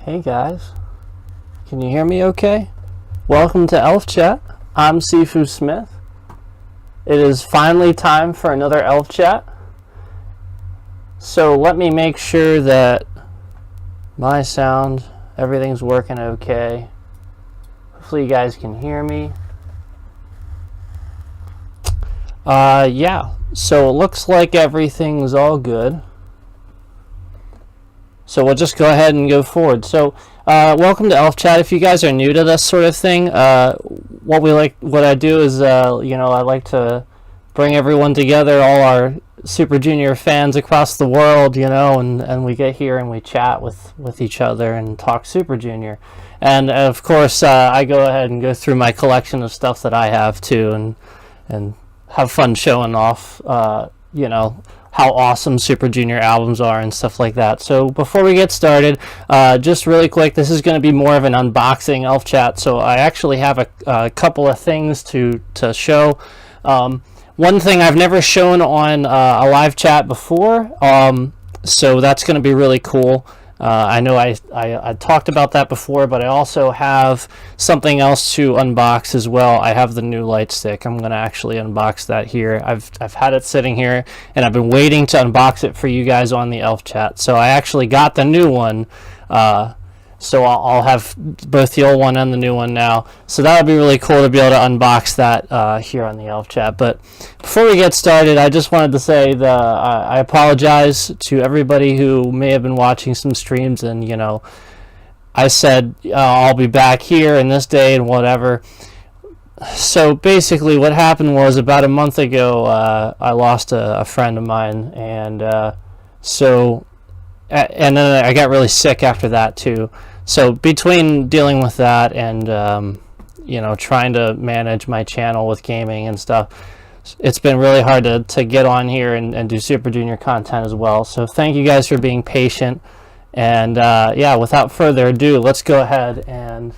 Hey guys, can you hear me okay? Welcome to Elf Chat. I'm Sifu Smith. It is finally time for another Elf Chat. So let me make sure that my sound, everything's working okay. Hopefully you guys can hear me. Yeah, so it looks like everything's all good. So we'll just go ahead and go forward. So welcome to Elf Chat. If you guys are new to this sort of thing, what I do is I like to bring everyone together, all our Super Junior fans across the world, and we get here and we chat with each other and talk Super Junior. And of course, I go ahead and go through my collection of stuff that I have too, and have fun showing off, how awesome Super Junior albums are and stuff like that. So before we get started, just really quick, this is going to be more of an unboxing Elf Chat. So I actually have a couple of things to show. One thing I've never shown on a live chat before, so that's going to be really cool. I know I talked about that before, but I also have something else to unbox as well. I have the new light stick. I'm going to actually unbox that here. I've had it sitting here, and I've been waiting to unbox it for you guys on the Elf Chat. So I actually got the new one. So I'll have both the old one and the new one now. So that would be really cool to be able to unbox that here on the Elf Chat. But before we get started, I just wanted to say that I apologize to everybody who may have been watching some streams and, I said I'll be back here in this day and whatever. So basically what happened was about a month ago, I lost a friend of mine, and then I got really sick after that too. So between dealing with that and trying to manage my channel with gaming and stuff, it's been really hard to get on here and do Super Junior content as well. So thank you guys for being patient. And without further ado, let's go ahead and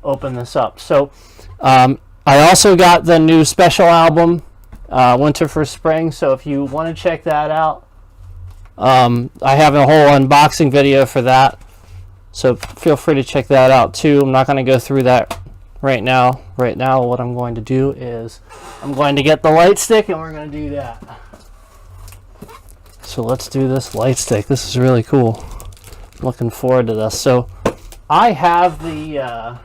open this up. So I also got the new special album, Winter for Spring. So if you want to check that out, I have a whole unboxing video for that, so feel free to check that out too. I'm not going to go through that right now. Right now what I'm going to do is I'm going to get the light stick and we're going to do that. So let's do this light stick. This is really cool. I'm looking forward to this. So I have the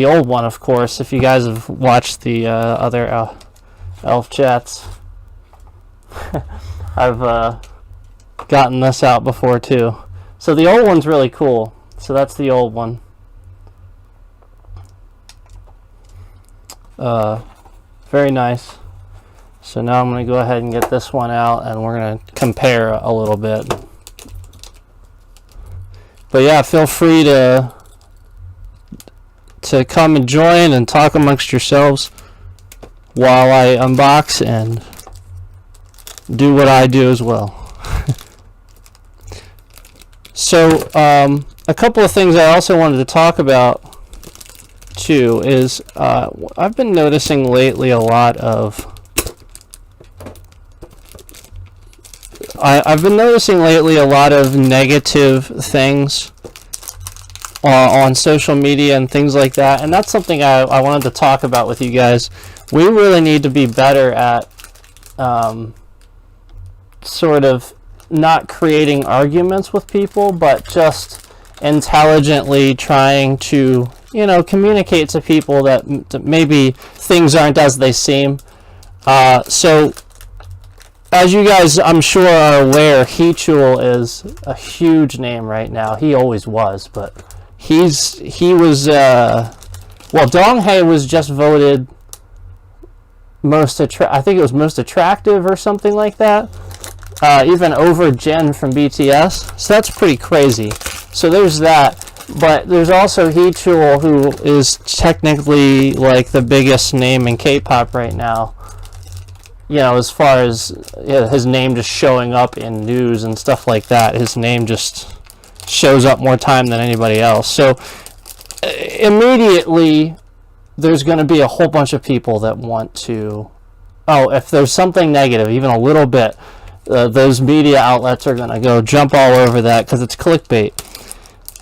old one, of course. If you guys have watched the other Elf Chats, I've gotten this out before too. So the old one's really cool. So that's the old one. Very nice. So now I'm going to go ahead and get this one out, and we're going to compare a little bit. But yeah, feel free to come and join and talk amongst yourselves while I unbox and do what I do as well. So a couple of things I also wanted to talk about too is I've been noticing lately a lot of negative things on social media and things like that, and that's something I wanted to talk about with you guys. We really need to be better at sort of not creating arguments with people, but just intelligently trying to, communicate to people that maybe things aren't as they seem. So, as you guys, I'm sure, are aware, Heechul is a huge name right now. He always was, but he was, Donghae was just voted I think it was most attractive or something like that. Even over Jen from BTS. So that's pretty crazy. So there's that. But there's also Heechul, who is technically like the biggest name in K-pop right now. As far as his name just showing up in news and stuff like that. His name just shows up more time than anybody else. So immediately there's going to be a whole bunch of people that want to, if there's something negative, even a little bit, those media outlets are going to go jump all over that because it's clickbait.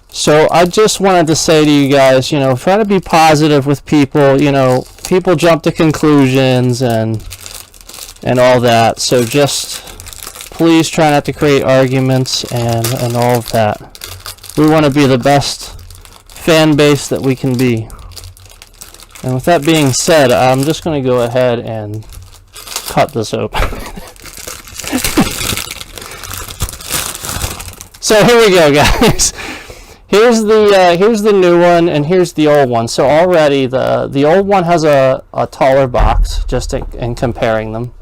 So I just wanted to say to you guys, you know, try to be positive with people. You know, people jump to conclusions and all that. So just please try not to create arguments and all of that. We want to be the best fan base that we can be. And with that being said, I'm just going to go ahead and cut this open. So here we go, guys. Here's the new one, and here's the old one. So already the old one has a taller box, just in comparing them,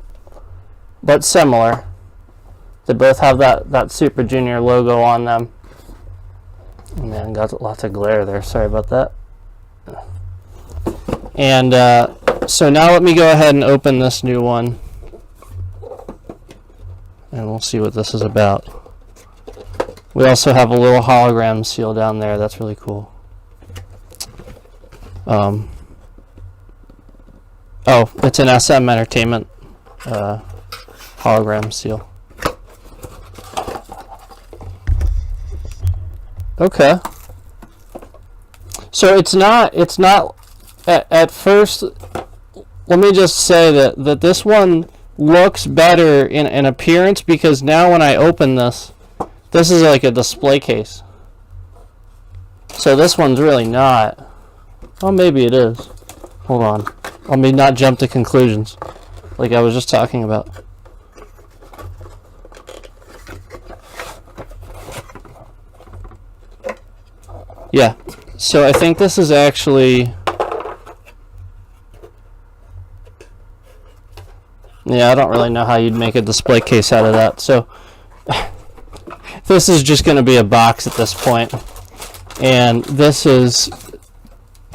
but similar. They both have that Super Junior logo on them. Oh, man, got lots of glare there. Sorry about that. And so now let me go ahead and open this new one, and we'll see what this is about. We also have a little hologram seal down there. That's really cool. Oh, it's an SM Entertainment hologram seal. Okay. So it's not at first. Let me just say that this one looks better in appearance, because now when I open this is like a display case. So this one's really not. Oh, maybe it is. Hold on. Let me not jump to conclusions like I was just talking about. Yeah. So I think this is actually... Yeah, I don't really know how you'd make a display case out of that. So this is just going to be a box at this point. And this is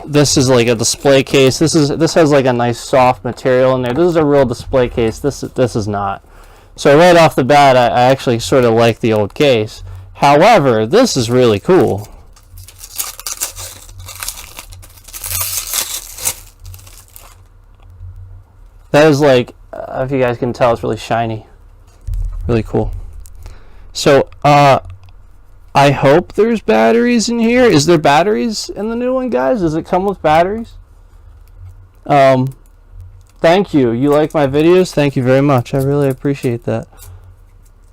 like a display case. This has like a nice soft material in there. This is a real display case. This is not. So right off the bat, I actually sort of like the old case. However, this is really cool. That is like, if you guys can tell, it's really shiny. Really cool. So, I hope there's batteries in here. Is there batteries in the new one, guys? Does it come with batteries? Thank you. You like my videos? Thank you very much. I really appreciate that.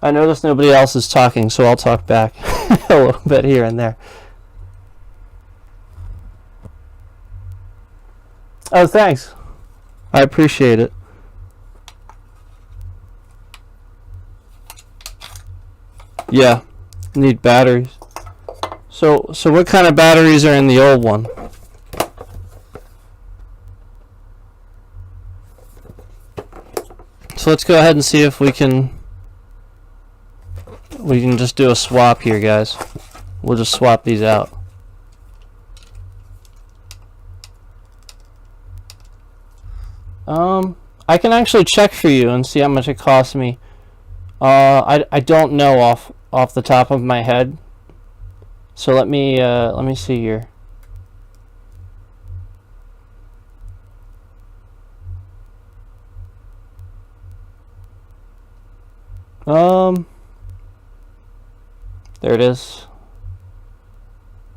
I notice nobody else is talking, so I'll talk back a little bit here and there. Oh, thanks. I appreciate it. Yeah, need batteries. So what kind of batteries are in the old one? So let's go ahead and see if we can just do a swap here, guys. We'll just swap these out. I can actually check for you and see how much it costs me. I don't know off the top of my head. So let me see here. There it is.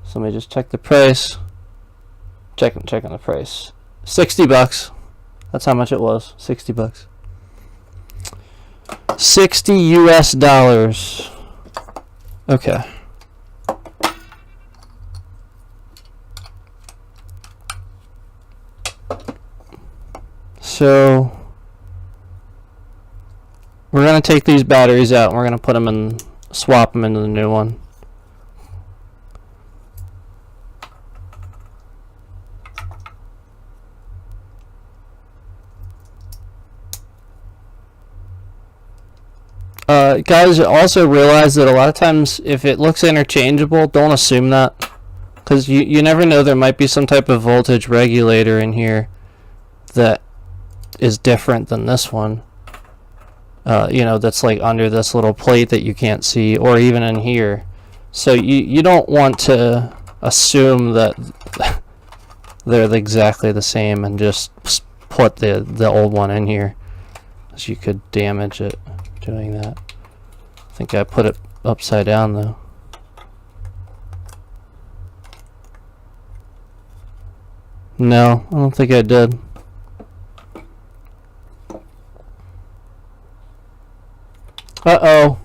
So let me just check the price. Checking the price. $60. That's how much it was. $60. 60 US dollars. Okay. So we're going to take these batteries out and we're going to put them in, swap them into the new one. Guys, also realize that a lot of times if it looks interchangeable, don't assume that, because you never know, there might be some type of voltage regulator in here that is different than this one. You know, that's like under this little plate that you can't see, or even in here. So you don't want to assume that they're exactly the same and just put the old one in here, because you could damage it doing that. think I put it upside down though. No, I don't think I did. Uh-oh.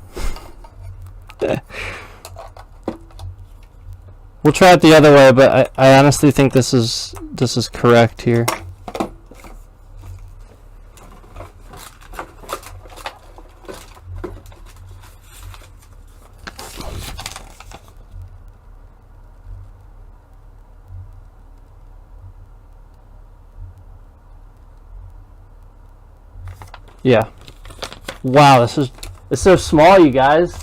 We'll try it the other way, but I honestly think this is correct here. Yeah. Wow, it's so small, you guys.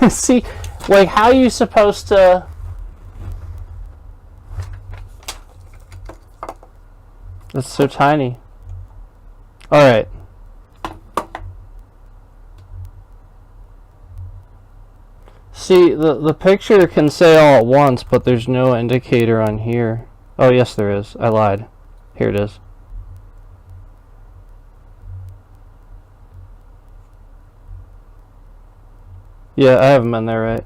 See, like, how are you supposed to... That's so tiny. Alright. See, the picture can say all at once, but there's no indicator on here. Oh, yes, there is. I lied. Here it is. Yeah, I haven't been there right.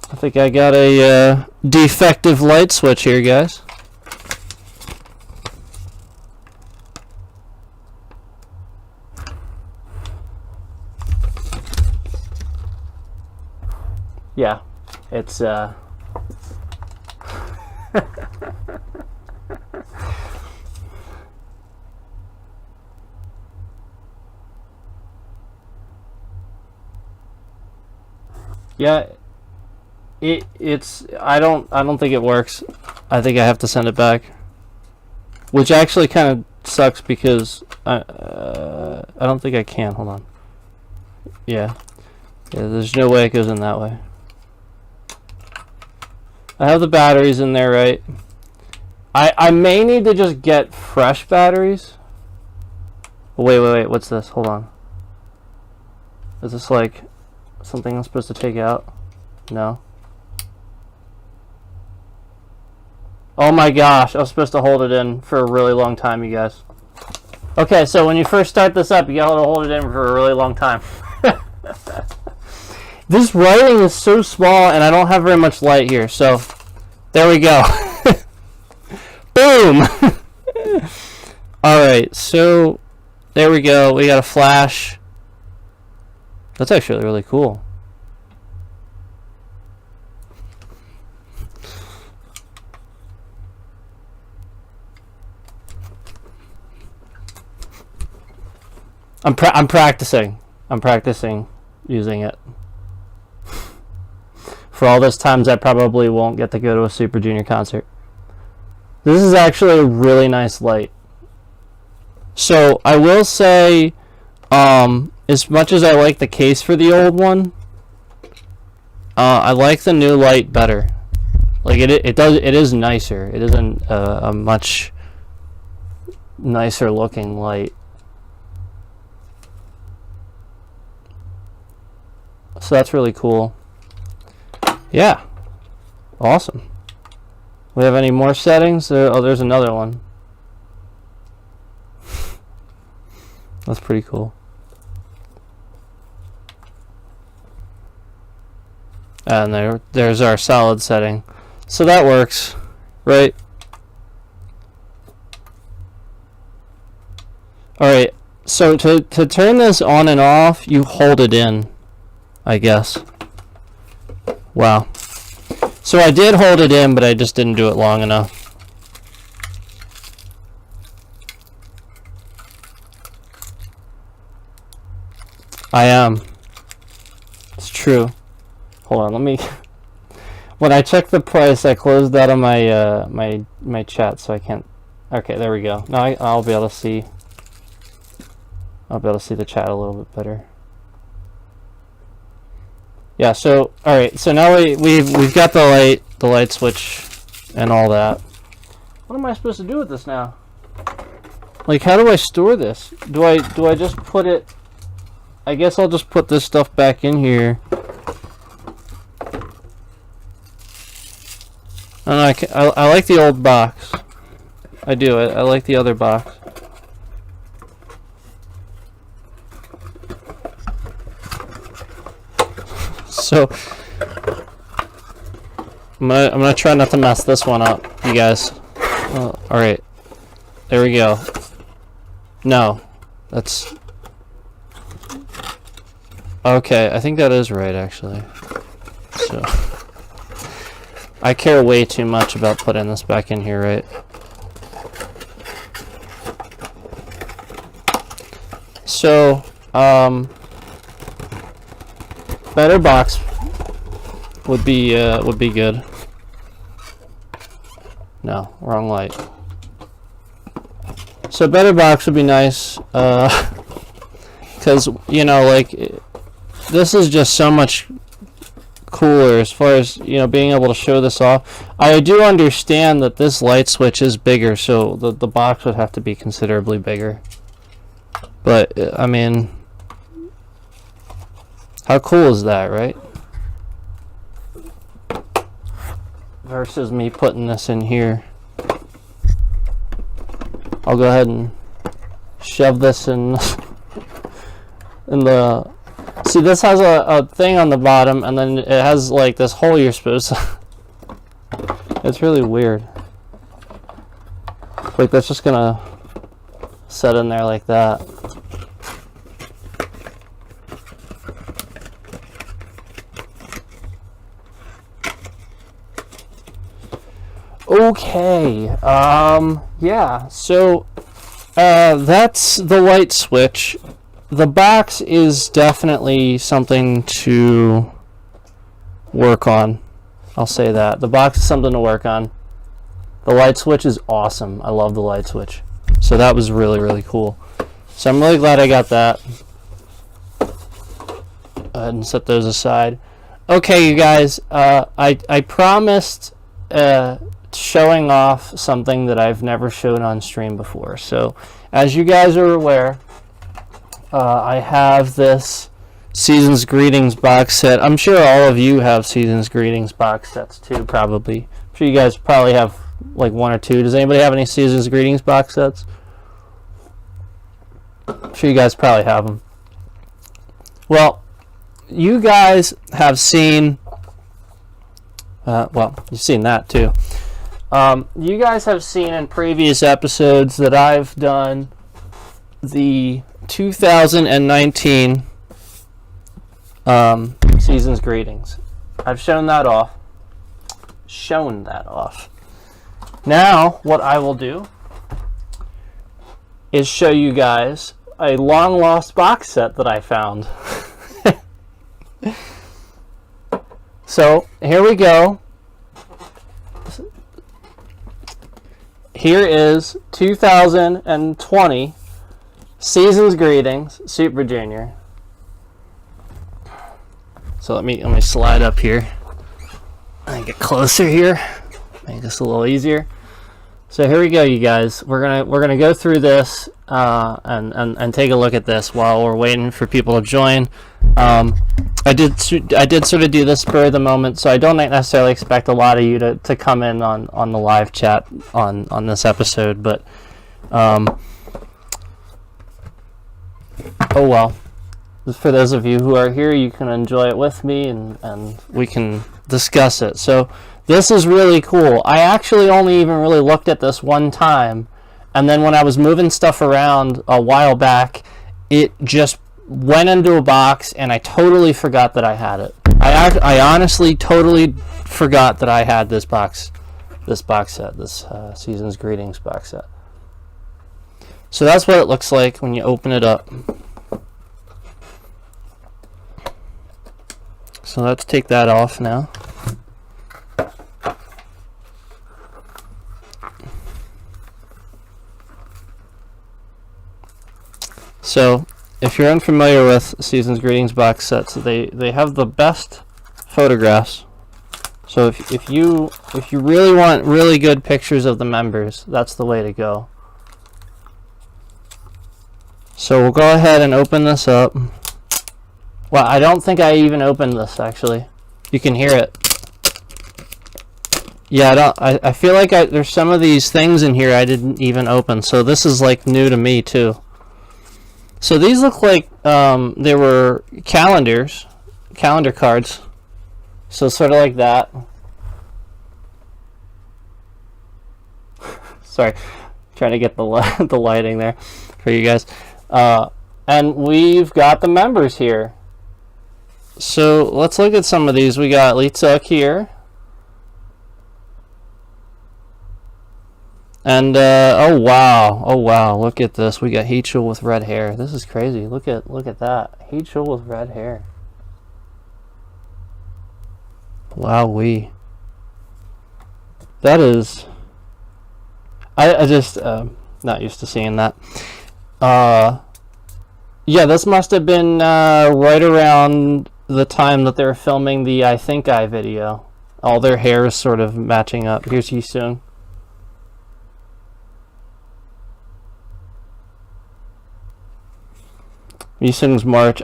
I think I got a defective light switch here, guys. Yeah, it's yeah, it's I don't think it works. I think I have to send it back, which actually kind of sucks because I don't think I can. Hold on. Yeah, there's no way it goes in that way. I have the batteries in there, right? I may need to just get fresh batteries. Wait, what's this? Hold on. Is this like something I'm supposed to take out? No. Oh my gosh, I was supposed to hold it in for a really long time, you guys. Okay, so when you first start this up, you gotta hold it in for a really long time. This writing is so small, and I don't have very much light here, so there we go. Boom! Alright, so there we go. We got a flash. That's actually really cool. I'm practicing. I'm practicing using it. For all those times I probably won't get to go to a Super Junior concert. This is actually a really nice light. So I will say, as much as I like the case for the old one, I like the new light better. Like it is nicer. It is a much nicer looking light. So that's really cool. Yeah. Awesome. We have any more settings? Oh, there's another one. That's pretty cool. And there's our solid setting. So that works, right? Alright, so to turn this on and off, you hold it in, I guess. Wow. So I did hold it in, but I just didn't do it long enough. I am. It's true. Hold on, let me... When I checked the price, I closed out of my my chat, so I can't... Okay, there we go. Now I'll be able to see... I'll be able to see the chat a little bit better. Yeah, so alright, so now we've got the light switch and all that. What am I supposed to do with this now? Like, how do I store this? Do I just put it I guess I'll just put this stuff back in here. And I like the old box. I do. I like the other box. So I'm gonna try not to mess this one up, you guys. All right, there we go. No, that's okay. I think that is right, actually. So I care way too much about putting this back in here, right? So better box would be good. No, wrong light. So better box would be nice, because you know, like, this is just so much cooler as far as, you know, being able to show this off. I do understand that this light switch is bigger, so the box would have to be considerably bigger. But I mean, how cool is that, right? Versus me putting this in here. I'll go ahead and shove this in the... See, this has a thing on the bottom, and then it has like this hole you're supposed to... It's really weird. Like, that's just gonna set in there like that. Okay, yeah, so that's the light switch. The box is definitely something to work on. I'll say that. The box is something to work on. The light switch is awesome. I love the light switch. So that was really, really cool. So I'm really glad I got that. Go ahead and set those aside. Okay, you guys, I promised showing off something that I've never shown on stream before. So as you guys are aware, I have this Season's Greetings box set. I'm sure all of you have Season's Greetings box sets too, probably. I'm sure you guys probably have like one or two. Does anybody have any Season's Greetings box sets? I'm sure you guys probably have them. Well, you guys have seen, well, you've seen that too. You guys have seen in previous episodes that I've done the 2019 Season's Greetings. I've shown that off. Now, what I will do is show you guys a long lost box set that I found. So, here we go. Here is 2020 Season's Greetings Super Junior. So let me slide up here and get closer here. Make this a little easier. So here we go, you guys. We're gonna go through this and take a look at this while we're waiting for people to join. I did sort of do this spur of the moment, so I don't necessarily expect a lot of you to come in on the live chat on this episode, but oh well. For those of you who are here, you can enjoy it with me and we can discuss it. So this is really cool. I actually only even really looked at this one time, and then when I was moving stuff around a while back, it just went into a box and I totally forgot that I had it. I honestly totally forgot that I had this box set, this Season's Greetings box set. So that's what it looks like when you open it up. So let's take that off now. So if you're unfamiliar with Season's Greetings box sets, they have the best photographs. So if you really want really good pictures of the members, that's the way to go. So we'll go ahead and open this up. Well, I don't think I even opened this, actually. You can hear it. Yeah, I feel like there's some of these things in here I didn't even open, so this is like new to me too. So these look like they were calendar cards. So sort of like that. Sorry, trying to get the the lighting there for you guys. And we've got the members here. So let's look at some of these. We got Lee Tuk here. And oh wow, look at this. We got Heechul with red hair. This is crazy. Look at that. Heechul with red hair. Wowee. That is, I just not used to seeing that. Yeah, this must have been right around the time that they were filming the I Think I video. All their hair is sort of matching up. Here's Yisung. Yisung's March.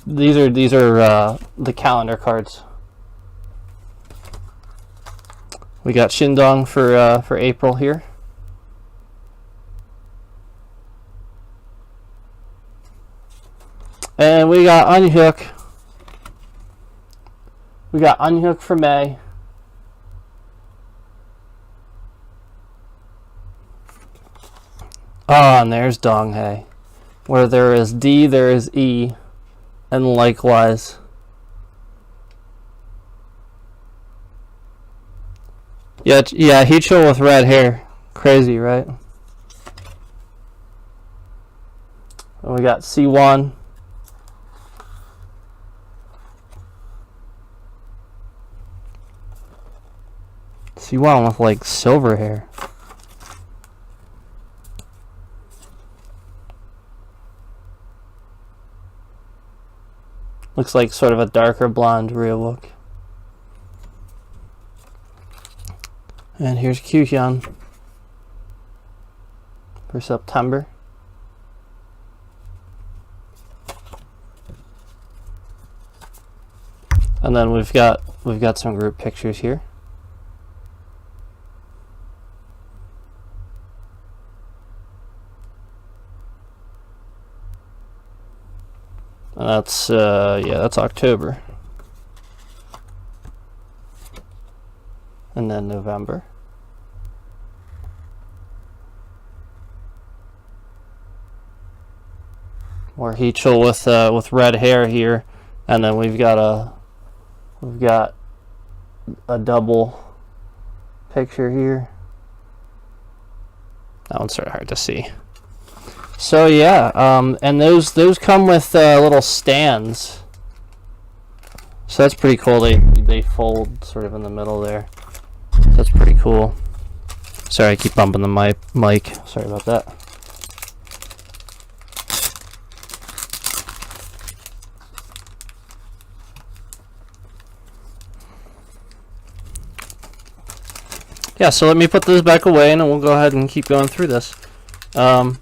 These are the calendar cards. We got Shindong for April here. And we got Unhook. We got Unhook for May. Oh, and there's Donghae. Where there is D, there is E. And likewise. Yeah, Heechul with red hair. Crazy, right? And we got C1. C1 with like silver hair. Looks like sort of a darker blonde real look. And here's Kyuhyun for September. And then we've got some group pictures here. And that's that's October. And then November. More Heechul with red hair here, and then we've got a double picture here. That one's sort of hard to see. So yeah, and those come with little stands. So that's pretty cool. They fold sort of in the middle there. That's pretty cool. Sorry, I keep bumping the mic. Sorry about that. Yeah, so let me put this back away, and then we'll go ahead and keep going through this. But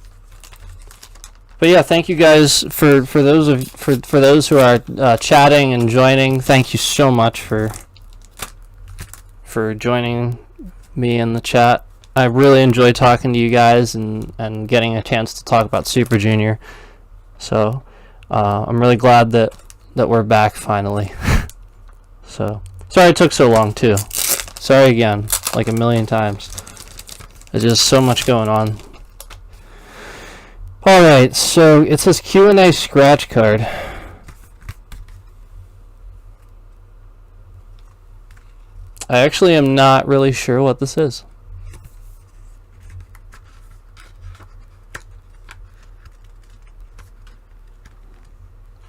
yeah, thank you guys for those who are chatting and joining. Thank you so much for joining me in the chat. I really enjoy talking to you guys and getting a chance to talk about Super Junior. So I'm really glad that we're back finally. So sorry it took so long too. Sorry again, like a million times. There's just so much going on. Alright, so it says Q&A scratch card. I actually am not really sure what this is.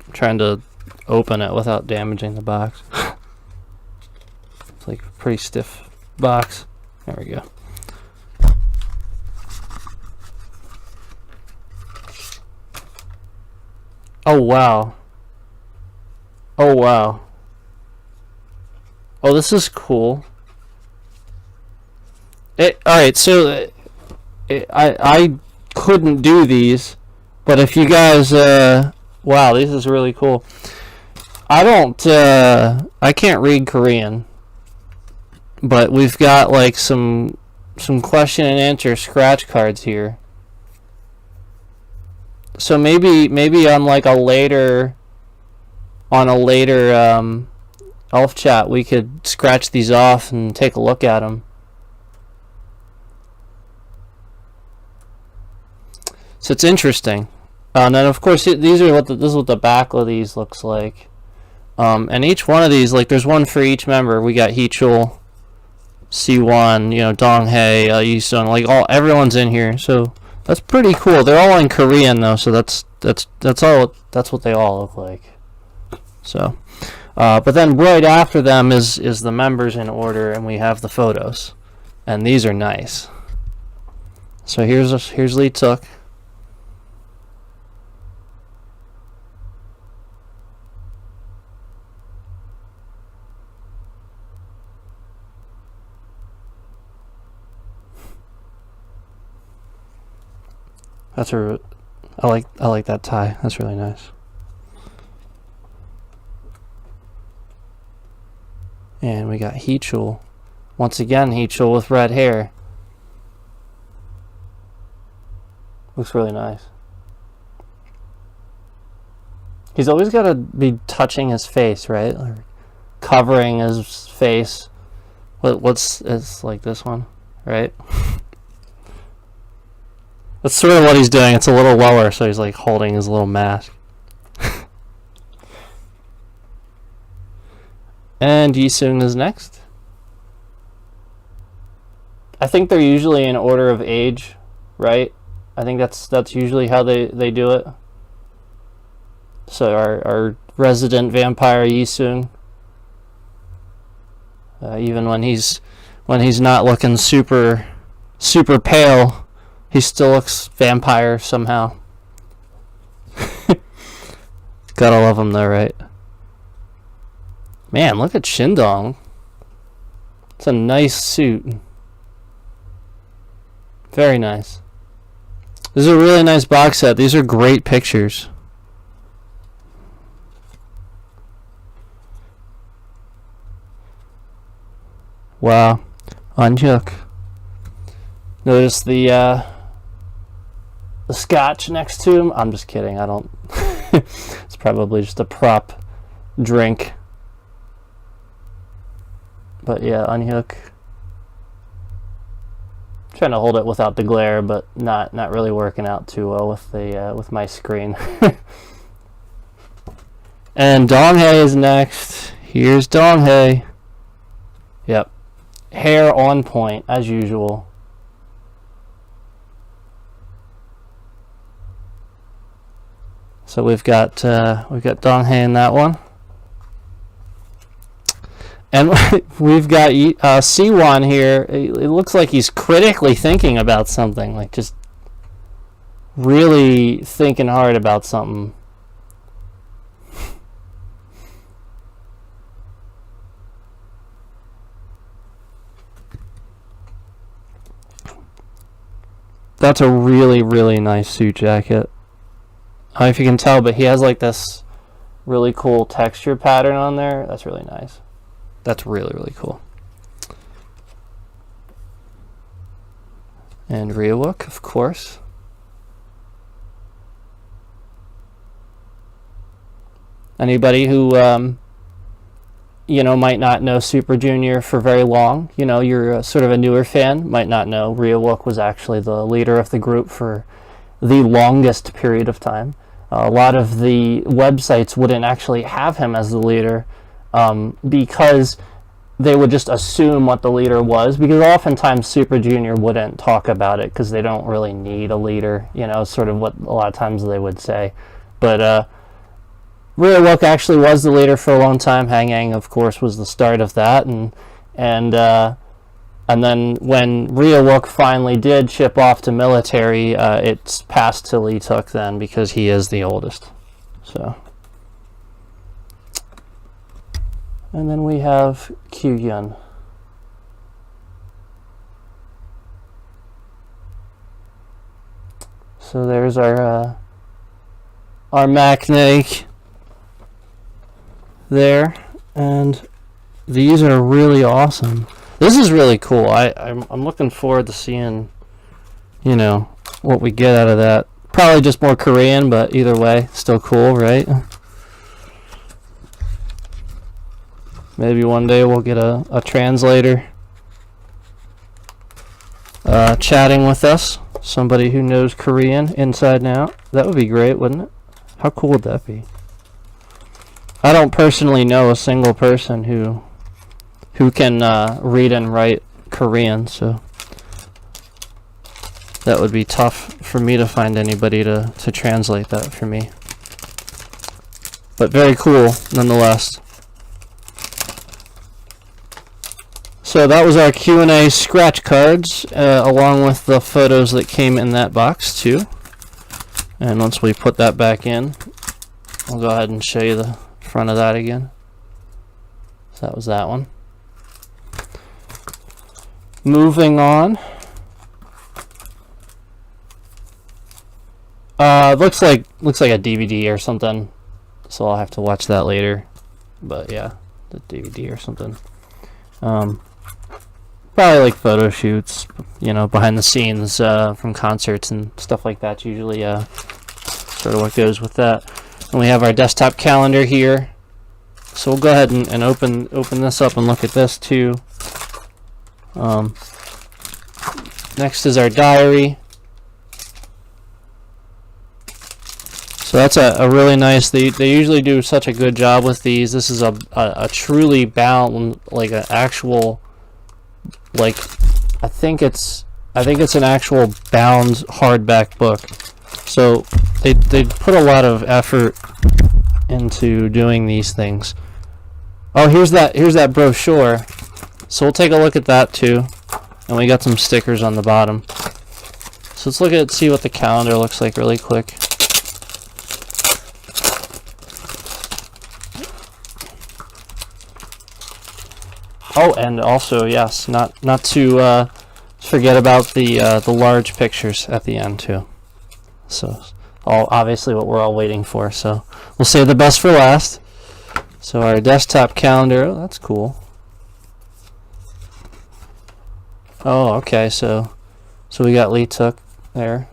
I'm trying to open it without damaging the box. It's like a pretty stiff box. There we go. Oh wow. Oh wow. Oh, this is cool. Alright, so I couldn't do these, but if you guys wow, this is really cool. I don't, I can't read Korean, but we've got like some question and answer scratch cards here. So maybe on like a later elf chat we could scratch these off and take a look at them. So it's interesting. And then of course these are this is what the back of these looks like. And each one of these, like there's one for each member. We got Heechul, C1, Donghae, Yisun, like everyone's in here. So that's pretty cool. They're all in Korean though, so that's what they all look like. So, but then right after them is the members in order, and we have the photos, and these are nice. So here's Lee Tuk. I like that tie. That's really nice. And we got Heechul. Once again, Heechul with red hair. Looks really nice. He's always got to be touching his face, right? Or covering his face. It's like this one, right? That's sort of what he's doing. It's a little lower, so he's like holding his little mask. And Yisun is next. I think they're usually in order of age, right? I think that's usually how they do it. So our resident vampire Yisun, even when he's not looking super pale, he still looks vampire somehow. Gotta love him though, right? Man, look at Shindong. It's a nice suit. Very nice. This is a really nice box set. These are great pictures. Wow. Unhook. Notice the scotch next to him. I'm just kidding. I don't. It's probably just a prop drink. But yeah, unhook. Trying to hold it without the glare, but not really working out too well with my screen. And Donghae is next. Here's Donghae. Yep, hair on point as usual. So we've got Donghae in that one. And we've got C1 here. It looks like he's critically thinking about something, like just really thinking hard about something. That's a really, really nice suit jacket. I don't know if you can tell, but he has like this really cool texture pattern on there. That's really nice. That's really, really cool. And Rywook, of course. Anybody who might not know Super Junior for very long, you're sort of a newer fan, might not know Rywook was actually the leader of the group for the longest period of time. A lot of the websites wouldn't actually have him as the leader. Because they would just assume what the leader was, because oftentimes Super Junior wouldn't talk about it because they don't really need a leader, sort of what a lot of times they would say. But Rywook actually was the leader for a long time. Hangang, of course, was the start of that, and then when Rywook finally did ship off to military, it's passed to Lee Tuk then, because he is the oldest. So. And then we have Kyuhyun. So there's our maknae. there, and these are really awesome. This is really cool. I'm looking forward to seeing, you know, what we get out of that. Probably just more Korean, but either way, still cool, right? Maybe one day we'll get a translator chatting with us. Somebody who knows Korean inside and out. That would be great, wouldn't it? How cool would that be? I don't personally know a single person who can read and write Korean, so that would be tough for me to find anybody to translate that for me. But very cool, nonetheless. So that was our Q&A scratch cards, along with the photos that came in that box, too. And once we put that back in, I'll go ahead and show you the front of that again. So that was that one. Moving on. Looks like a DVD or something, so I'll have to watch that later. But yeah, the DVD or something. Probably like photo shoots, you know, behind the scenes from concerts and stuff like that. Usually, sort of what goes with that. And we have our desktop calendar here. So we'll go ahead and open this up and look at this too. Next is our diary. So that's a really nice. They usually do such a good job with these. This is a truly bound, like an actual, like I think it's an actual bound hardback book. So they put a lot of effort into doing these things. Oh, here's that brochure. So we'll take a look at that too. And we got some stickers on the bottom. So let's see what the calendar looks like really quick. Oh, and also, yes, not to forget about the large pictures at the end too. So, obviously what we're all waiting for. So we'll save the best for last. So our desktop calendar, oh, that's cool. Oh, okay, so we got Lee Tuk there.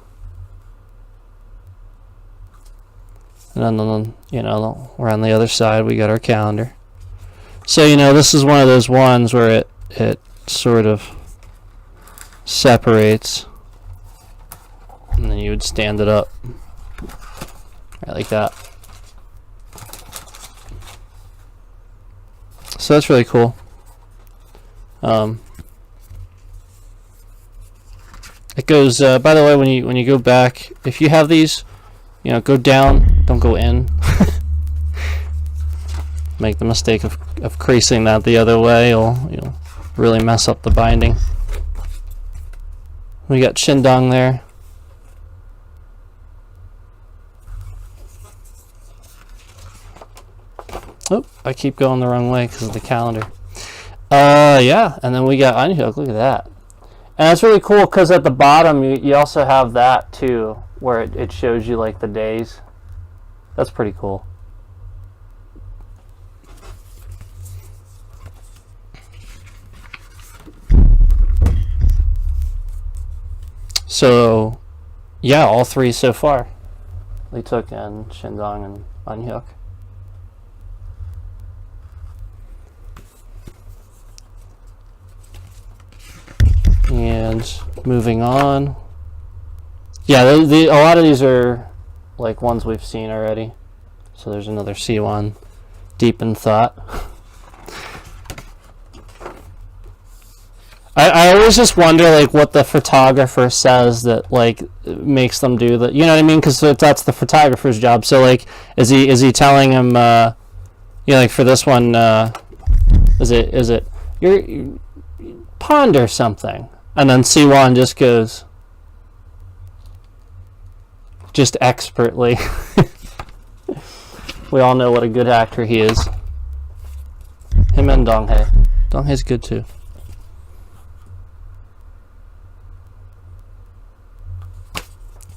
And then, you know, we're on the other side, we got our calendar. So, you know, this is one of those ones where it sort of separates, and then you would stand it up right like that. So that's really cool. It goes, by the way, when you go back, if you have these, you know, go down, don't go in. Make the mistake of creasing that the other way, you'll really mess up the binding. We got Shindong there. Oh, I keep going the wrong way because of the calendar. Yeah, and then we got Unhook. Look at that. And it's really cool because at the bottom you also have that too, where it shows you like the days. That's pretty cool. So, yeah, all three so far. Lee Tuk and Shindong and Unhook. And moving on. Yeah, a lot of these are like ones we've seen already. So there's another C1, Deep in Thought. I always just wonder like what the photographer says that like makes them do that. You know what I mean? Because that's the photographer's job. So like, is he telling him? You know, like for this one, is it you ponder something, and then C1 just goes just expertly. We all know what a good actor he is. Him and Donghae. Donghae's good too.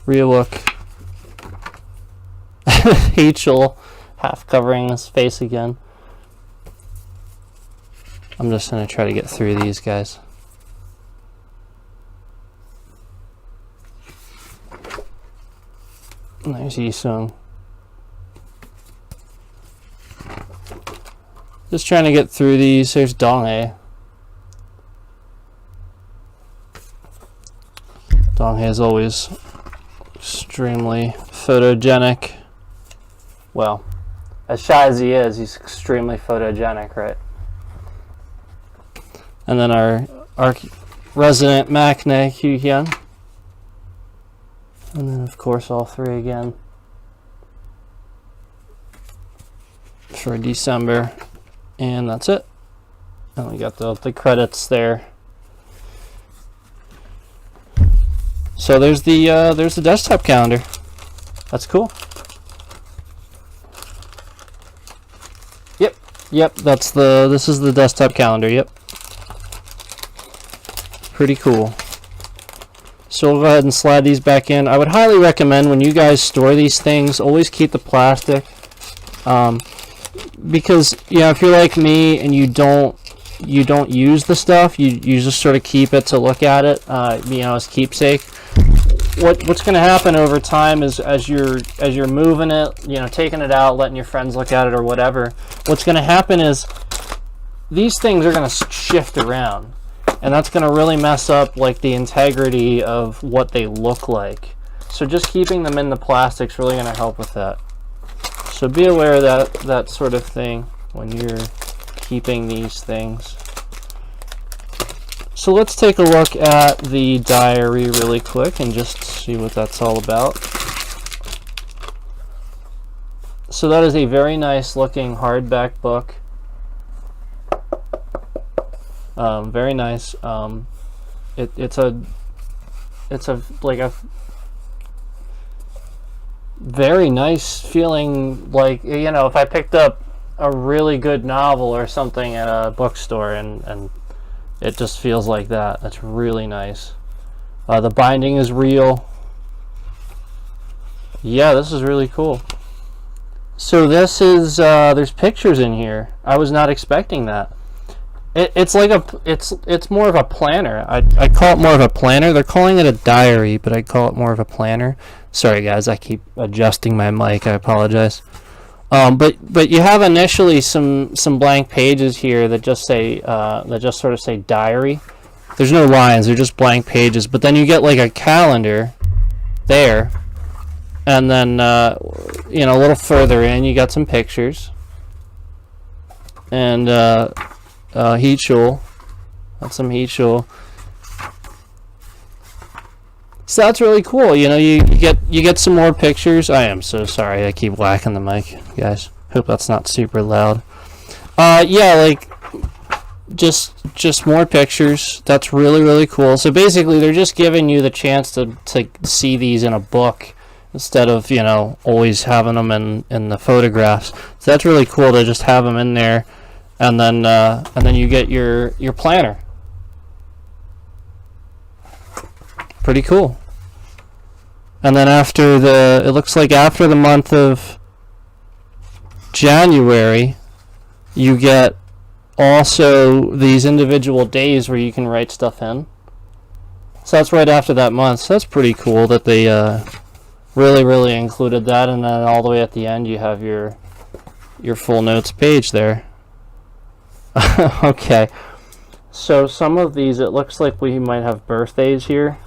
Real look. Hachel half covering his face again. I'm just going to try to get through these guys. There's Yisung. Just trying to get through these. There's Donghae. Donghae is always extremely photogenic. Well, as shy as he is, he's extremely photogenic, right? And then our resident Maknae Hyun. And then, of course, all three again for December. And that's it. And we got the credits there. So there's the desktop calendar. That's cool. Yep, this is the desktop calendar. Yep. Pretty cool. So we'll go ahead and slide these back in. I would highly recommend when you guys store these things, always keep the plastic. Because if you're like me and you don't use the stuff, you just sort of keep it to look at it, as keepsake. What's going to happen over time is as you're moving it, taking it out, letting your friends look at it or whatever, what's going to happen is these things are going to shift around, and that's going to really mess up like the integrity of what they look like. So just keeping them in the plastic's really going to help with that. So be aware of that sort of thing when you're keeping these things. So let's take a look at the diary really quick and just see what that's all about. So that is a very nice looking hardback book. Very nice. It's a very nice feeling, like if I picked up a really good novel or something at a bookstore and it just feels like that. That's really nice. The binding is real. Yeah, this is really cool. So this is there's pictures in here. I was not expecting that. It's more of a planner. I call it more of a planner. They're calling it a diary, but I call it more of a planner. Sorry guys, I keep adjusting my mic. I apologize. But you have initially some blank pages here that just say sort of say diary. There's no lines, they're just blank pages. But then you get like a calendar there, and then a little further in you got some pictures and heat shul. That's some heat shul. So that's really cool. You get some more pictures. I am so sorry. I keep whacking the mic, guys. Hope that's not super loud. Just more pictures. That's really, really cool. So basically, they're just giving you the chance to see these in a book instead of always having them in the photographs. So that's really cool to just have them in there, and then you get your planner. Pretty cool. And then it looks like after the month of January, you get also these individual days where you can write stuff in. So that's right after that month. So that's pretty cool that they really, really included that. And then all the way at the end, you have your full notes page there. Okay. So some of these, it looks like we might have birthdays here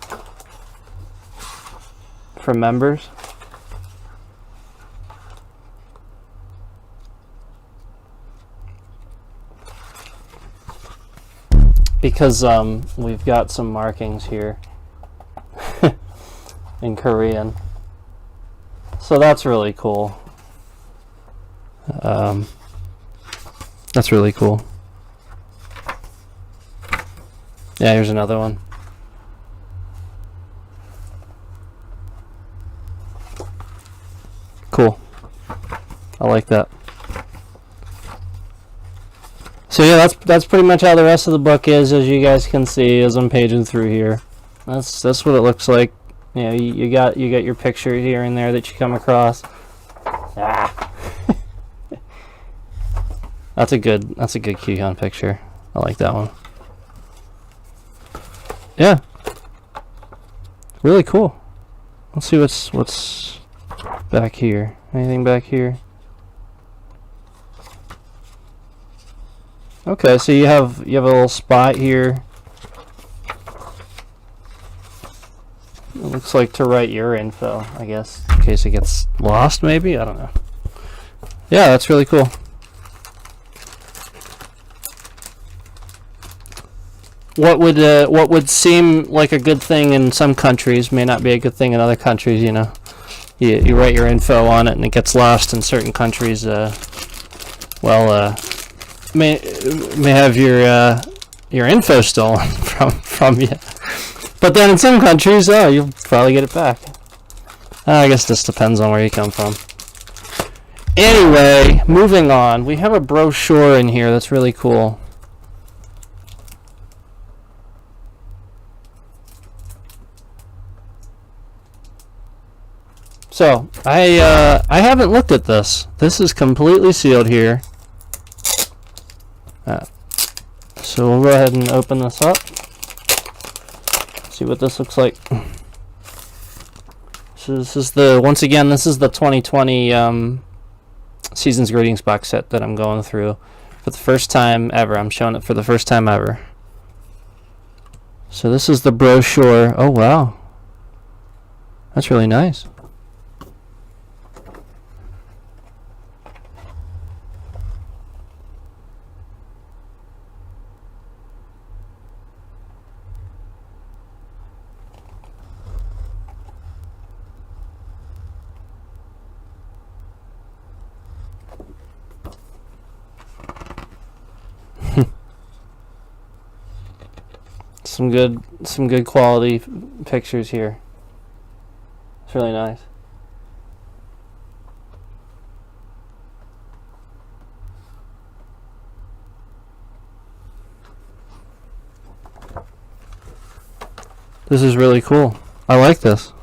for members. Because we've got some markings here in Korean. So that's really cool. That's really cool. Yeah, here's another one. Cool. I like that. So yeah, that's pretty much how the rest of the book is, as you guys can see as I'm paging through here. That's what it looks like. You got your picture here and there that you come across. That's a good Kyuhyun picture. I like that one. Yeah. Really cool. Let's see what's back here. Anything back here? Okay, so you have a little spot here. It looks like to write your info, I guess, in case it gets lost, maybe? I don't know. Yeah, that's really cool. What would seem like a good thing in some countries may not be a good thing in other countries, you know. You write your info on it and it gets lost in certain countries. May have your info stolen from you. But then in some countries, you'll probably get it back. I guess this depends on where you come from. Anyway, moving on. We have a brochure in here that's really cool. So, I haven't looked at this. This is completely sealed here. So we'll go ahead and open this up. See what this looks like. So this is once again, this is the 2020 Season's Greetings box set that I'm going through for the first time ever. I'm showing it for the first time ever. So this is the brochure. Oh wow. That's really nice. Some good quality pictures here. It's really nice. This is really cool. I like this.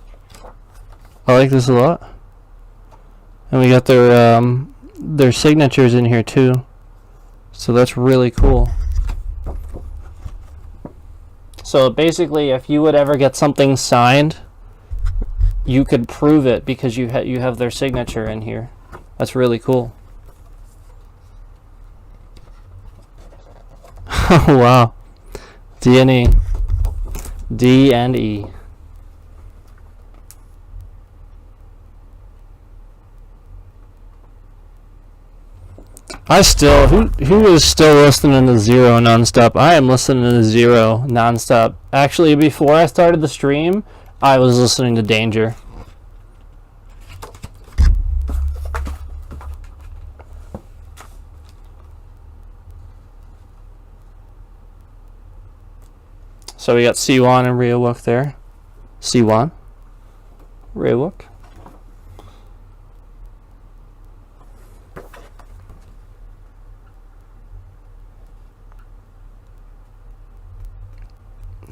I like this a lot. And we got their signatures in here too. So that's really cool. So basically, if you would ever get something signed, you could prove it because you have their signature in here. That's really cool. Oh wow, D and E. Who is still listening to Zero nonstop? I am listening to Zero nonstop. Actually, before I started the stream, I was listening to Danger. So we got Siwan and Ryewok there. Siwan, Ryewok.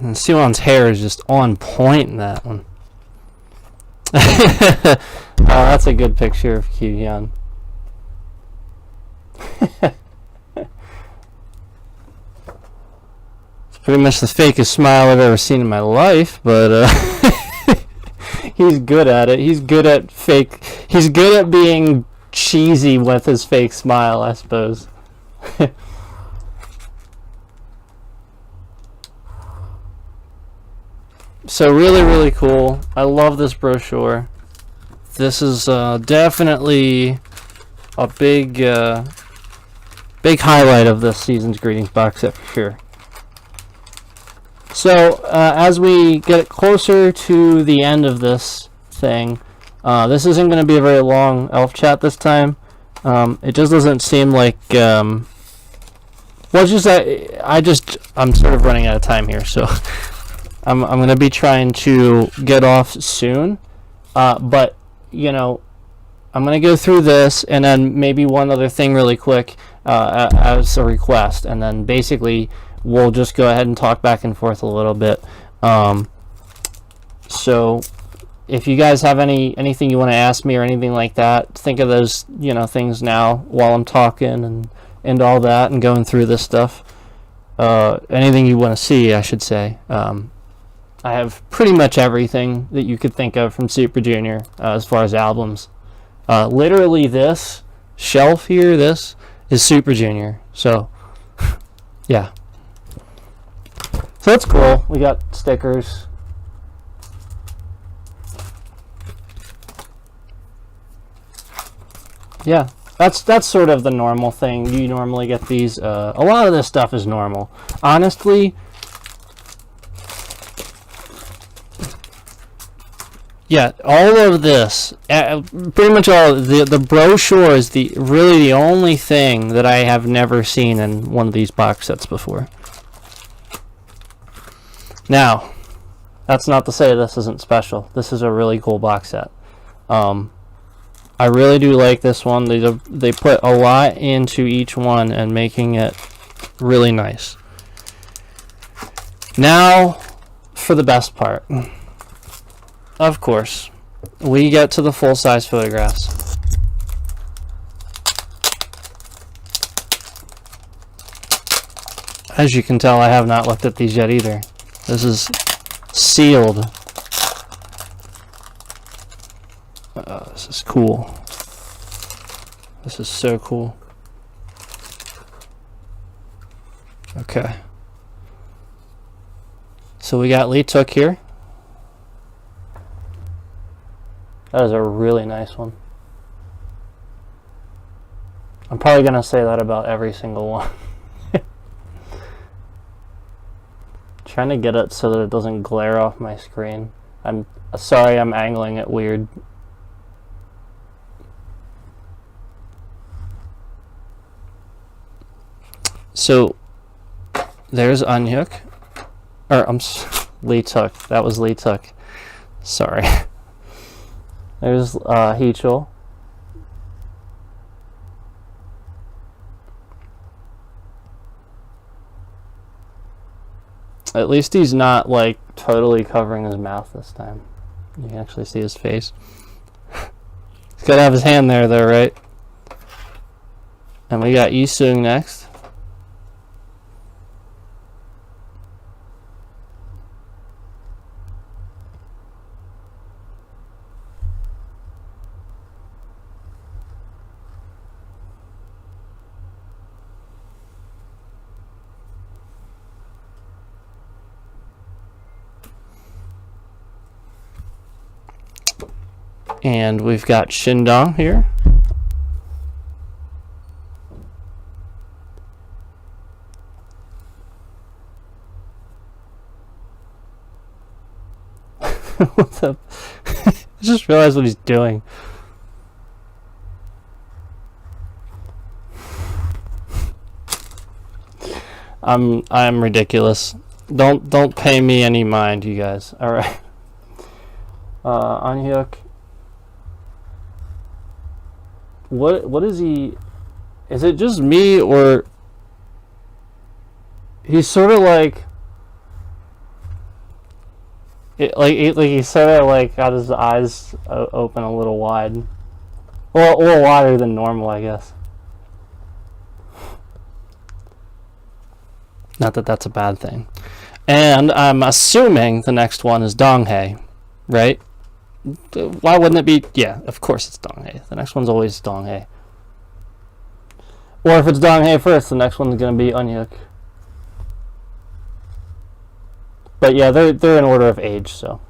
And Siwan's hair is just on point in that one. Oh, that's a good picture of Kyuhyun. It's pretty much the fakest smile I've ever seen in my life, but he's good at it. He's good at being cheesy with his fake smile, I suppose. So really cool. I love this brochure. This is definitely a big highlight of this Season's Greetings box set for sure. So as we get closer to the end of this thing, this isn't going to be a very long elf chat this time. It just doesn't seem like well, it's just I'm sort of running out of time here, so I'm going to be trying to get off soon, but you know, I'm going to go through this and then maybe one other thing really quick as a request, and then basically we'll just go ahead and talk back and forth a little bit. So if you guys have anything you want to ask me or anything like that, think of those things now while I'm talking and all that and going through this stuff. anything you want to see, I should say. I have pretty much everything that you could think of from Super Junior as far as albums. Literally this shelf here, this is Super Junior. So, yeah. So that's cool. We got stickers. Yeah, that's sort of the normal thing. You normally get these. A lot of this stuff is normal. Honestly, yeah, all of this, pretty much all the brochure is really the only thing that I have never seen in one of these box sets before. Now, that's not to say this isn't special. This is a really cool box set. I really do like this one. They put a lot into each one and making it really nice. Now, for the best part. Of course, we get to the full-size photographs. As you can tell, I have not looked at these yet either. This is sealed. This is cool. This is so cool. Okay. So we got Lee Took here. That is a really nice one. I'm probably going to say that about every single one. Trying to get it so that it doesn't glare off my screen. I'm sorry, I'm angling it weird. So there's Unhook. Or Lee Took. That was Lee Took. Sorry. There's Heechul. At least he's not like totally covering his mouth this time. You can actually see his face. He's got to have his hand there though, right? And we got Isung next. And we've got Shindong here. What's up? I just realized what he's doing. I'm ridiculous. Don't pay me any mind, you guys. All right. Unhook. What is he? Is it just me, or he's sort of like he sort of like got his eyes open a little wide, well, a little wider than normal, I guess. Not that that's a bad thing. And I'm assuming the next one is Donghae, right? Why wouldn't it be? Yeah, of course it's Donghae. The next one's always Donghae. Or if it's Donghae first, the next one's going to be Unhook. But yeah, they're in order of age, so.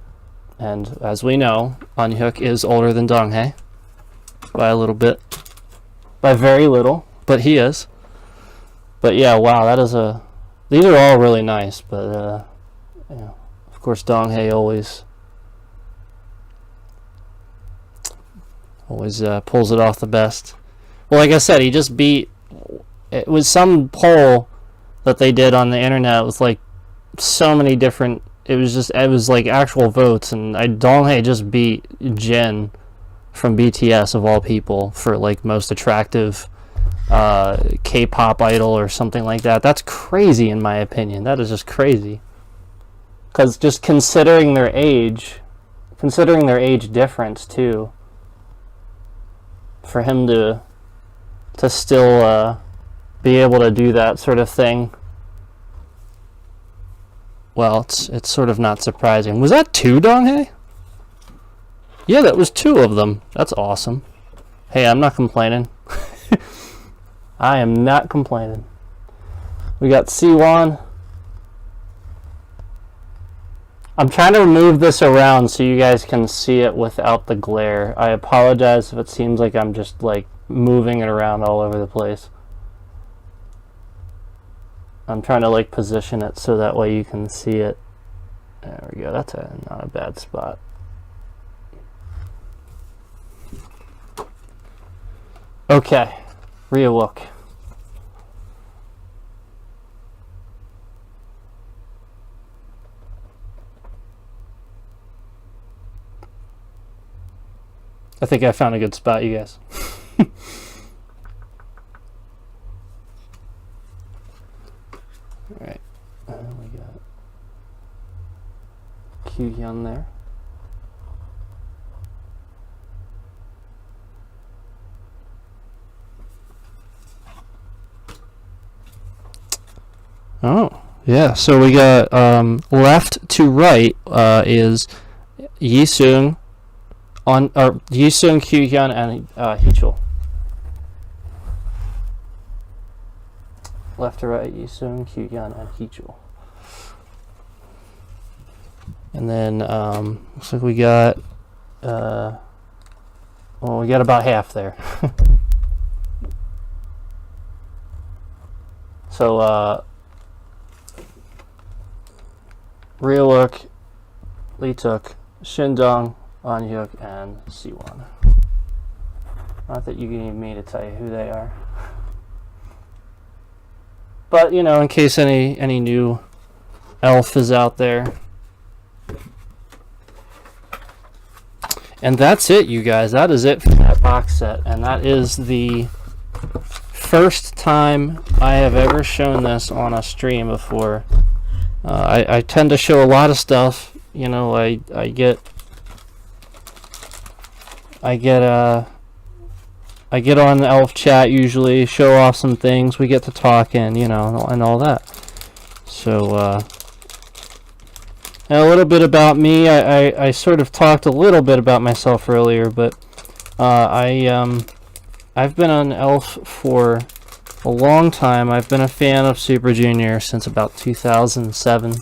And as we know, Unhook is older than Donghae. By a little bit. By very little, but he is. But yeah, wow, that is a... These are all really nice, but yeah, of course Donghae always pulls it off the best. Well, like I said, he just beat... It was some poll that they did on the internet with like so many different... It was like actual votes, and Donghae just beat Jin from BTS of all people for like most attractive K-pop idol or something like that. That's crazy in my opinion. That is just crazy. Because just considering their age difference too, for him to still be able to do that sort of thing well, it's sort of not surprising. Was that 2 Donghae? Yeah, that was 2 of them. That's awesome. Hey, I'm not complaining. I am not complaining. We got Siwon. I'm trying to move this around so you guys can see it without the glare. I apologize if it seems like I'm just like moving it around all over the place. I'm trying to like position it so that way you can see it. There we go. That's not a bad spot. Okay, reawoke. I think I found a good spot, you guys. Alright, we got Kyuhyun there. Oh, yeah, so we got left to right is Yisung, Yisung, Kyuhyun, and Heechul. Left to right, Yisung, Kyuhyun, and Heechul. And then looks like we got well, we got about half there. So Realook, Leetuk, Shindong, Anyuk, and Siwon. Not that you need me to tell you who they are. But, you know, in case any new elf is out there. And that's it, you guys. That is it for that box set. And that is the first time I have ever shown this on a stream before. I tend to show a lot of stuff. You know, I get on the elf chat usually, show off some things, we get to talking, you know, and all that. So and a little bit about me. I sort of talked a little bit about myself earlier, but I've been an elf for a long time. I've been a fan of Super Junior since about 2007.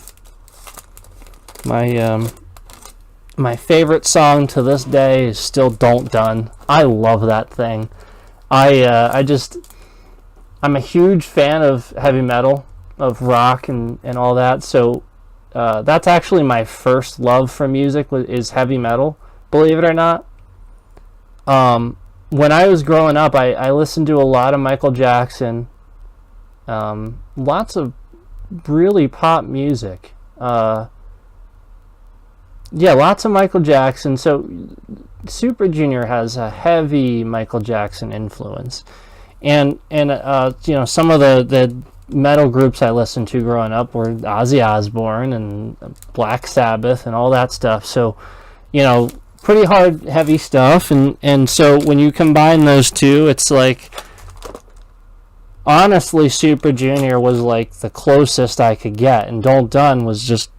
My favorite song to this day is still "Don't Done." I love that thing. I'm a huge fan of heavy metal, of rock and all that. So that's actually my first love for music is heavy metal. Believe it or not. When I was growing up, I listened to a lot of Michael Jackson, lots of really pop music. Yeah, lots of Michael Jackson. So Super Junior has a heavy Michael Jackson influence. And you know, some of the metal groups I listened to growing up were Ozzy Osbourne and Black Sabbath and all that stuff. So, you know, pretty hard, heavy stuff, and so when you combine those two, it's like, honestly, Super Junior was like the closest I could get, and Don't Done was just,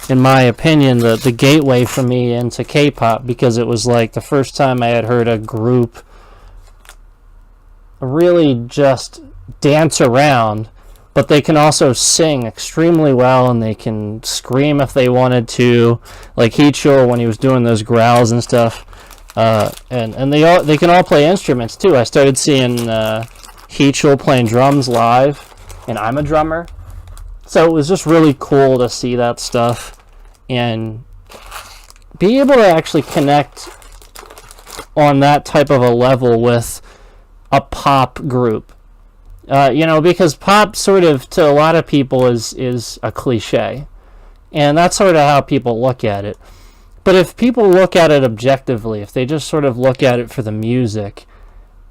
in my opinion, the gateway for me into K-pop, because it was like the first time I had heard a group really just dance around, but they can also sing extremely well, and they can scream if they wanted to, like Heechul when he was doing those growls and stuff. And they can all play instruments too. I started seeing Heechul playing drums live, and I'm a drummer, so it was just really cool to see that stuff and be able to actually connect on that type of a level with a pop group. You know, because pop sort of, to a lot of people, is a cliche. And that's sort of how people look at it. But if people look at it objectively, if they just sort of look at it for the music,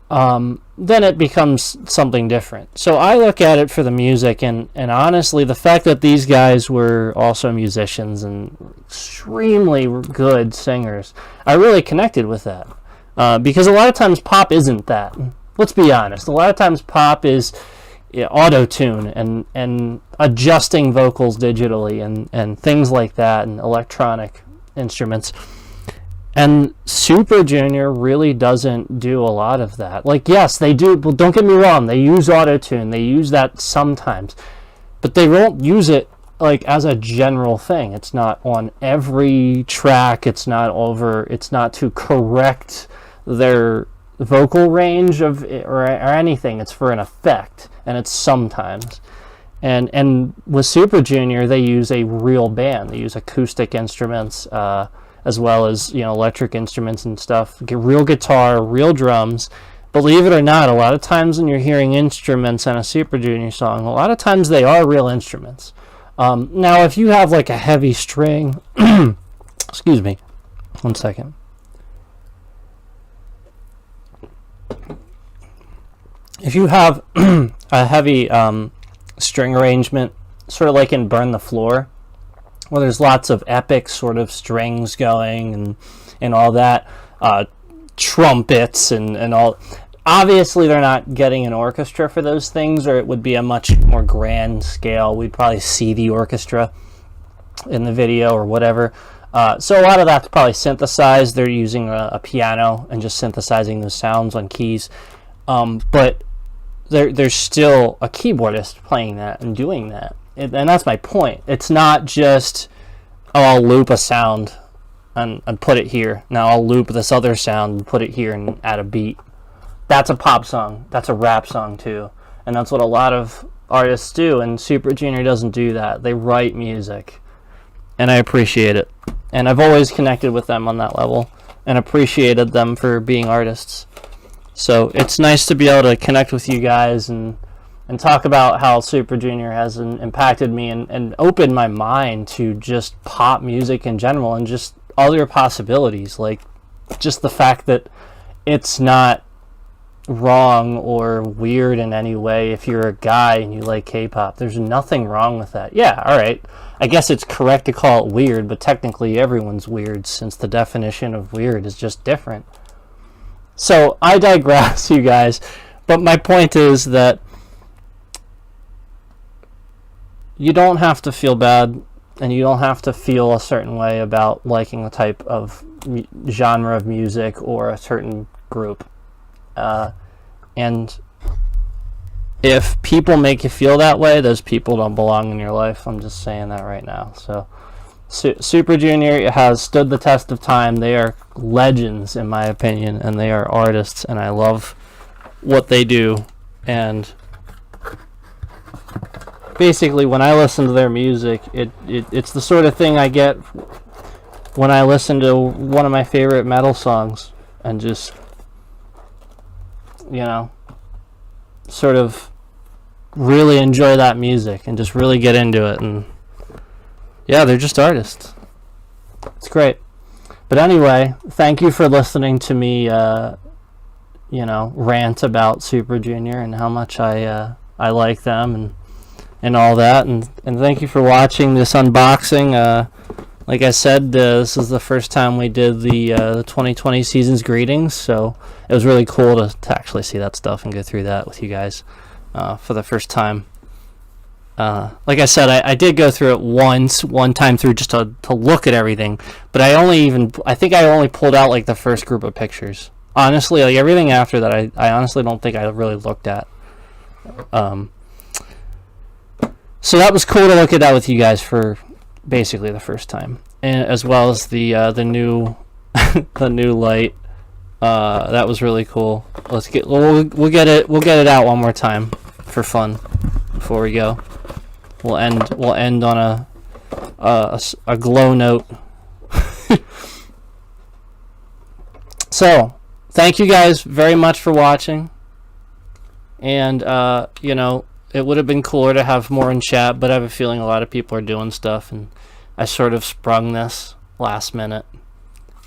then it becomes something different. So I look at it for the music, and honestly, the fact that these guys were also musicians and extremely good singers, I really connected with that. Because a lot of times pop isn't that. Let's be honest. A lot of times pop is auto tune and adjusting vocals digitally and things like that, and electronic instruments. And Super Junior really doesn't do a lot of that. Like, yes, they do, but don't get me wrong, they use auto-tune, they use that sometimes, but they won't use it like as a general thing. It's not on every track, it's not to correct their vocal range or anything. It's for an effect, and it's sometimes. And with Super Junior, they use a real band. They use acoustic instruments, as well as, electric instruments and stuff. Get real guitar, real drums. Believe it or not, a lot of times when you're hearing instruments on a Super Junior song, a lot of times they are real instruments. Now, if you have like a heavy string, excuse me, 1 second. If you have a heavy string arrangement, sort of like in Burn the Floor, where there's lots of epic sort of strings going and all that, trumpets and all. Obviously, they're not getting an orchestra for those things, or it would be a much more grand scale. We'd probably see the orchestra in the video or whatever. So a lot of that's probably synthesized. They're using a piano and just synthesizing those sounds on keys. But there's still a keyboardist playing that and doing that. And that's my point. It's not just, I'll loop a sound and put it here. Now I'll loop this other sound and put it here and add a beat. That's a pop song. That's a rap song too. And that's what a lot of artists do. And Super Junior doesn't do that. They write music. And I appreciate it. And I've always connected with them on that level and appreciated them for being artists. So it's nice to be able to connect with you guys and talk about how Super Junior has impacted me and opened my mind to just pop music in general and just other possibilities. Like, just the fact that it's not wrong or weird in any way if you're a guy and you like K-pop. There's nothing wrong with that. Yeah, alright. I guess it's correct to call it weird, but technically everyone's weird, since the definition of weird is just different. So, I digress, you guys. But my point is that you don't have to feel bad, and you don't have to feel a certain way about liking a type of genre of music or a certain group. And if people make you feel that way, those people don't belong in your life. I'm just saying that right now. So, Super Junior has stood the test of time. They are legends, in my opinion, and they are artists, and I love what they do. And basically, when I listen to their music, it's the sort of thing I get when I listen to one of my favorite metal songs and just, sort of really enjoy that music and just really get into it. And yeah, they're just artists. It's great. But anyway, thank you for listening to me, rant about Super Junior and how much I like them and all that. And thank you for watching this unboxing. Like I said, this is the first time we did the 2020 season's greetings, so it was really cool to actually see that stuff and go through that with you guys for the first time. Like I said, I did go through it one time through just to look at everything, but I think I only pulled out like the first group of pictures. Honestly, like everything after that, I honestly don't think I really looked at. So that was cool to look at that with you guys for basically the first time, and as well as the new the new light. That was really cool. We'll get it out one more time for fun before we go. We'll end on a glow note. So, thank you guys very much for watching. And it would have been cooler to have more in chat, but I have a feeling a lot of people are doing stuff, and I sort of sprung this last minute.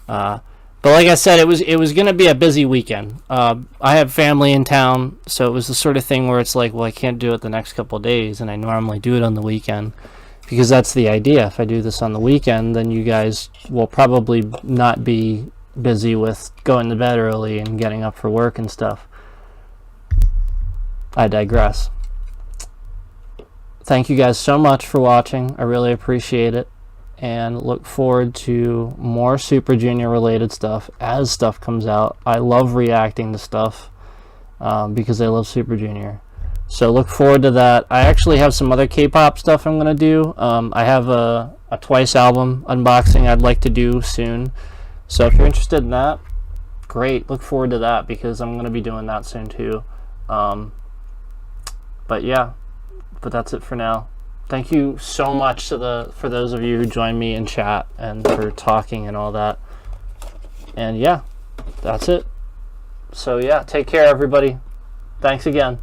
But like I said, it was going to be a busy weekend. I have family in town, so it was the sort of thing where it's like, well, I can't do it the next couple of days, and I normally do it on the weekend, because that's the idea. If I do this on the weekend, then you guys will probably not be busy with going to bed early and getting up for work and stuff. I digress. thank you guys so much for watching. I really appreciate it, and look forward to more Super Junior related stuff as stuff comes out. I love reacting to stuff because I love Super Junior. So look forward to that. I actually have some other K-pop stuff I'm going to do. I have a Twice album unboxing I'd like to do soon. So if you're interested in that, great. Look forward to that because I'm going to be doing that soon too. But yeah, but that's it for now. Thank you so much for those of you who joined me in chat and for talking and all that. And yeah, that's it. So yeah, take care everybody. Thanks again.